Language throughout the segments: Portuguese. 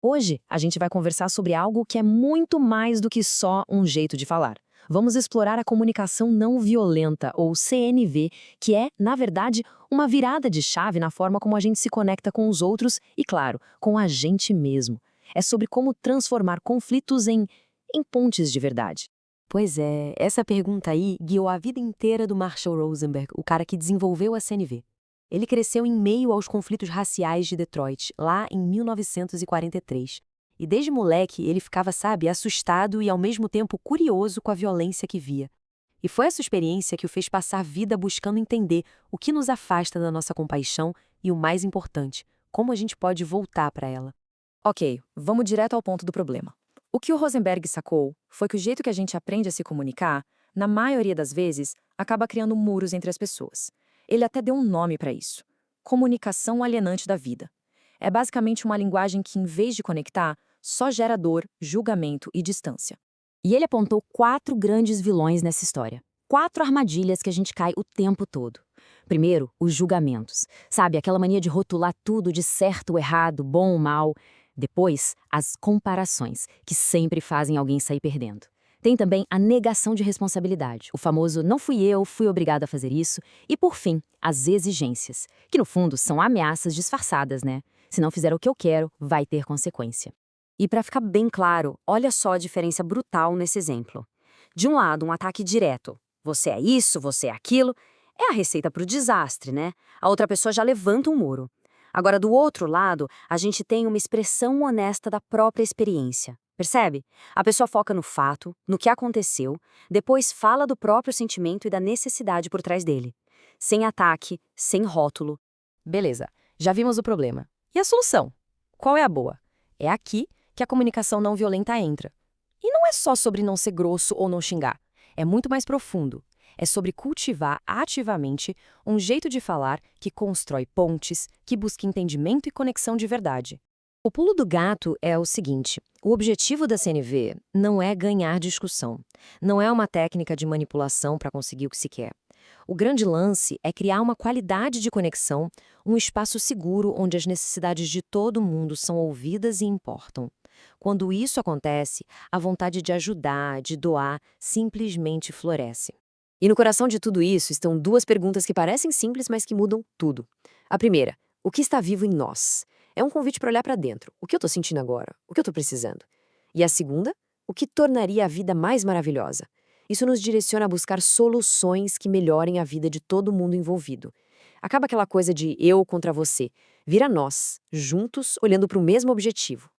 Hoje, a gente vai conversar sobre algo que é muito mais do que só um jeito de falar. Vamos explorar a comunicação não violenta, ou CNV, que é, na verdade, uma virada de chave na forma como a gente se conecta com os outros e, claro, com a gente mesmo. É sobre como transformar conflitos em pontes de verdade. Pois é, essa pergunta aí guiou a vida inteira do Marshall Rosenberg, o cara que desenvolveu a CNV. Ele cresceu em meio aos conflitos raciais de Detroit, lá em 1943. E desde moleque ele ficava, sabe, assustado e ao mesmo tempo curioso com a violência que via. E foi essa experiência que o fez passar a vida buscando entender o que nos afasta da nossa compaixão e, o mais importante, como a gente pode voltar para ela. Ok, vamos direto ao ponto do problema. O que o Rosenberg sacou foi que o jeito que a gente aprende a se comunicar, na maioria das vezes, acaba criando muros entre as pessoas. Ele até deu um nome para isso: comunicação alienante da vida. É basicamente uma linguagem que, em vez de conectar, só gera dor, julgamento e distância. E ele apontou 4 grandes vilões nessa história. 4 armadilhas que a gente cai o tempo todo. Primeiro, os julgamentos. Sabe, aquela mania de rotular tudo de certo ou errado, bom ou mal. Depois, as comparações, que sempre fazem alguém sair perdendo. Tem também a negação de responsabilidade, o famoso não fui eu, fui obrigado a fazer isso. E por fim, as exigências, que no fundo são ameaças disfarçadas, né? Se não fizer o que eu quero, vai ter consequência. E para ficar bem claro, olha só a diferença brutal nesse exemplo. De um lado, um ataque direto. Você é isso, você é aquilo. É a receita para o desastre, né? A outra pessoa já levanta um muro. Agora, do outro lado, a gente tem uma expressão honesta da própria experiência. Percebe? A pessoa foca no fato, no que aconteceu, depois fala do próprio sentimento e da necessidade por trás dele. Sem ataque, sem rótulo. Beleza, já vimos o problema. E a solução? Qual é a boa? É aqui que a comunicação não violenta entra. E não é só sobre não ser grosso ou não xingar. É muito mais profundo. É sobre cultivar ativamente um jeito de falar que constrói pontes, que busca entendimento e conexão de verdade. O pulo do gato é o seguinte: o objetivo da CNV não é ganhar discussão. Não é uma técnica de manipulação para conseguir o que se quer. O grande lance é criar uma qualidade de conexão, um espaço seguro onde as necessidades de todo mundo são ouvidas e importam. Quando isso acontece, a vontade de ajudar, de doar, simplesmente floresce. E no coração de tudo isso estão 2 perguntas que parecem simples, mas que mudam tudo. A primeira: o que está vivo em nós? É um convite para olhar para dentro. O que eu estou sentindo agora? O que eu estou precisando? E a segunda: o que tornaria a vida mais maravilhosa? Isso nos direciona a buscar soluções que melhorem a vida de todo mundo envolvido. Acaba aquela coisa de eu contra você. Vira nós, juntos, olhando para o mesmo objetivo.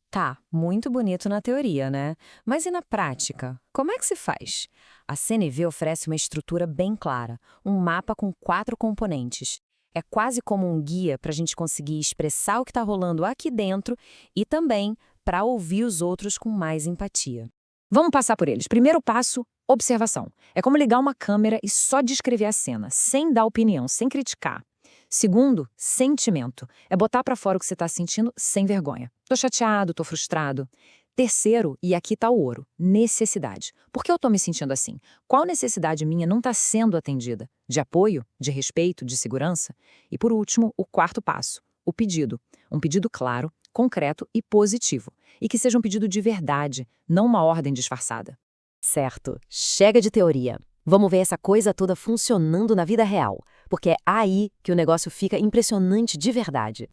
Tá, muito bonito na teoria, né? Mas e na prática? Como é que se faz? A CNV oferece uma estrutura bem clara, um mapa com 4 componentes. É quase como um guia para a gente conseguir expressar o que está rolando aqui dentro e também para ouvir os outros com mais empatia. Vamos passar por eles. Primeiro passo: observação. É como ligar uma câmera e só descrever a cena, sem dar opinião, sem criticar. Segundo, sentimento. É botar pra fora o que você tá sentindo sem vergonha. Tô chateado, tô frustrado. Terceiro, e aqui tá o ouro, necessidade. Por que eu tô me sentindo assim? Qual necessidade minha não tá sendo atendida? De apoio? De respeito? De segurança? E por último, o quarto passo, o pedido. Um pedido claro, concreto e positivo. E que seja um pedido de verdade, não uma ordem disfarçada. Certo, chega de teoria. Vamos ver essa coisa toda funcionando na vida real, porque é aí que o negócio fica impressionante de verdade.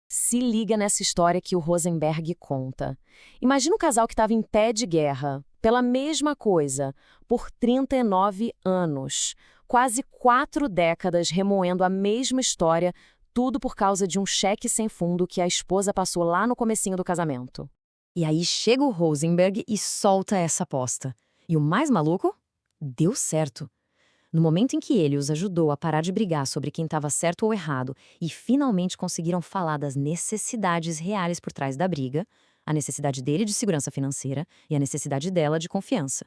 Se liga nessa história que o Rosenberg conta. Imagina um casal que estava em pé de guerra, pela mesma coisa, por 39 anos. Quase 4 décadas remoendo a mesma história, tudo por causa de um cheque sem fundo que a esposa passou lá no comecinho do casamento. E aí chega o Rosenberg e solta essa aposta. E o mais maluco? Deu certo. No momento em que ele os ajudou a parar de brigar sobre quem estava certo ou errado e finalmente conseguiram falar das necessidades reais por trás da briga, a necessidade dele de segurança financeira e a necessidade dela de confiança,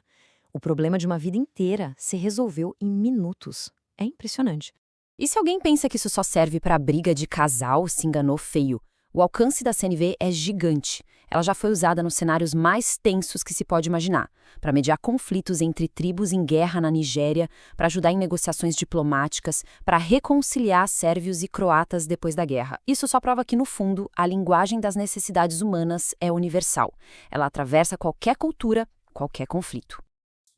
o problema de uma vida inteira se resolveu em minutos. É impressionante. E se alguém pensa que isso só serve para briga de casal, se enganou feio. O alcance da CNV é gigante. Ela já foi usada nos cenários mais tensos que se pode imaginar, para mediar conflitos entre tribos em guerra na Nigéria, para ajudar em negociações diplomáticas, para reconciliar sérvios e croatas depois da guerra. Isso só prova que, no fundo, a linguagem das necessidades humanas é universal. Ela atravessa qualquer cultura, qualquer conflito.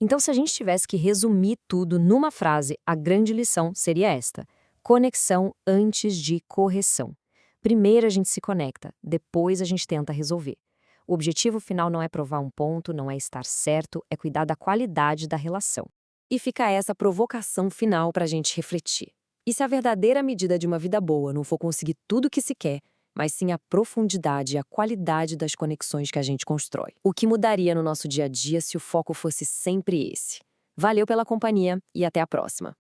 Então, se a gente tivesse que resumir tudo numa frase, a grande lição seria esta: conexão antes de correção. Primeiro a gente se conecta, depois a gente tenta resolver. O objetivo final não é provar um ponto, não é estar certo, é cuidar da qualidade da relação. E fica essa provocação final para a gente refletir. E se a verdadeira medida de uma vida boa não for conseguir tudo o que se quer, mas sim a profundidade e a qualidade das conexões que a gente constrói? O que mudaria no nosso dia a dia se o foco fosse sempre esse? Valeu pela companhia e até a próxima!